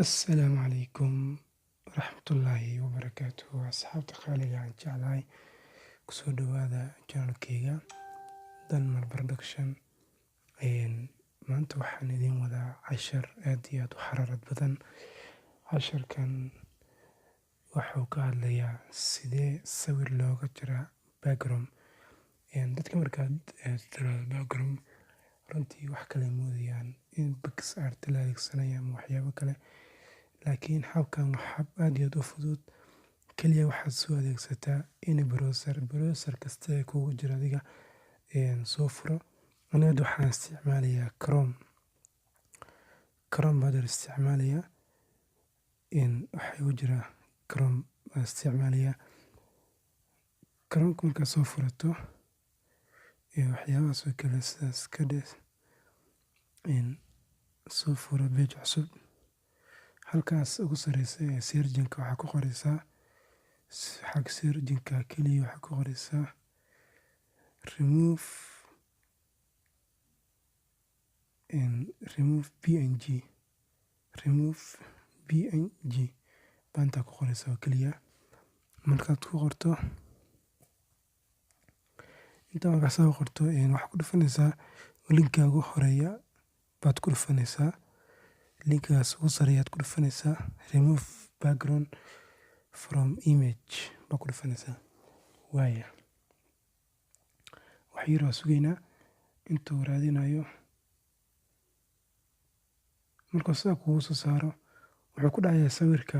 السلام عليكم ورحمة الله وبركاته أصحابتي qaaliga aan jeclahay kusoo dhawaada channelkayga Dalmar Production maanta waxaan idin wadaa cashar aad iyo aad u xaraarad badan. Casharkan wuxuu ka hadlayaa sidee sawir looga jaraa background. Dadka markaad tiraahdo background runtii wax kale moodayaan in PixArt la adeegsanayo ama waxyaabo kale, laakiin habkan waa hab aad iyo aad u fudud. Kaliya waxaad soo adeegsataa browser kasta ee kugu jira adiga soo furo. Aniga waxaan isticmaalayaa Chrome baan isticmaalayaa waxa igu jira Chrome baan isticmaalayaa. Chrome markaad soo furato waxyaabahaas oo kale sidaas ka dheh soo furo page cusub. Halkaas ugu sareysa ee search-ka waxaa ku qoraysaa xag search-ka kaliya waxaa ku qoraysaa remove png baanta ku qoraysaa oo kaliya. Markaad ku qorto markaad soo qorto waxaad ku dhufanaysaa linkiga ugu horeeya baad ku dhufanaysaa. Linkigaas ugu sareeyaad ku dhufanaysaa remove background from image baad ku dhufanaysaa. wax yar oo sugaynaa intuu raadinayo. Markuu sidaa kugu soo saaro wuxuu ku dhacayaa sawirka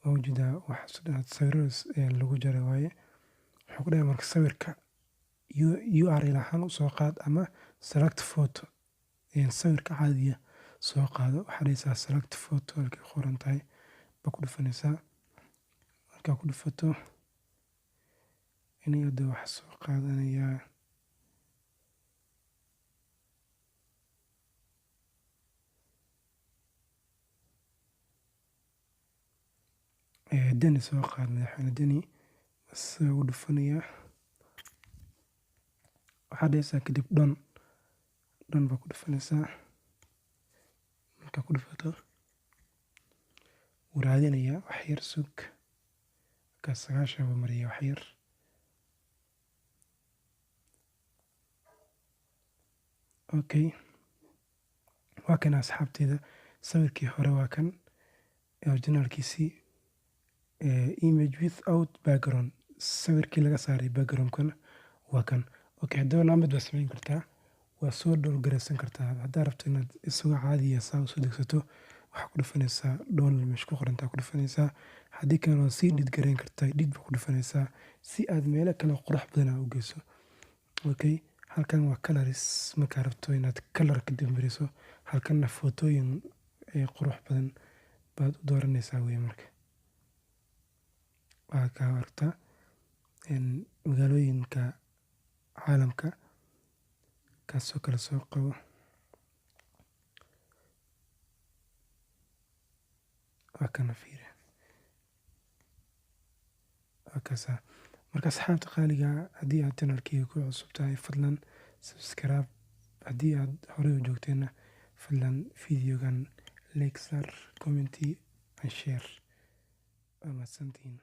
mawjada wax sawirada lagu jaray waaye. Wuxuu ku dhacayaa marka sawirka URL ahaan u soo qaad ama select photo. Sawirka caadiga soo qaado waxaad dhahaysaa select photo halkay qoran tahay baad ku dhufanaysaa. Markaad ku dhufato aniga wax soo qaadanayaa Dani soo qaad madaxweyne Dani bas ugu dhufanayaa. Waxaad dhahaysaa kadib done baad ku dhufanaysaa. Markaad ku dhufato wuu raadinayaa wax yar sug. Markaas 9 buu mariyaa wax yar. Okay, waa kan asxaabteyda sawirkii hore waa kan originalkiisii image without background. Sawirkii laga saaray background-kana waa kan. Okay, haddaba laba mid baad samayn kartaa. waa soo download kartaa. Haddaad rabto inaad isagoo caadi ah u soo degsato waxaad ku dhufanaysaa download meesha ku qoran tahay ku dhufanaysaa. Haddii kale waa sii edit kartaa edit baad ku dhufanaysaa si aad meelo kale qurux badan u geyso. Okay, halkan waa colors markaad rabto inaad color ka dambariso. Halkanna footooyin qurux badan baad u dooranaysaa weeye. Marka waa ka aragtaa magaalooyinka caalamka kaasoo kala soo qabo. waa kana fiiri waa kaasa. Marka asxaabta qaaliga haddii aad channelkayga ku cusub tahay fadlan subscribe. Haddii aad horey u joogtayna fadlan videogan like, share, comment and share. Waa mahadsantihiin.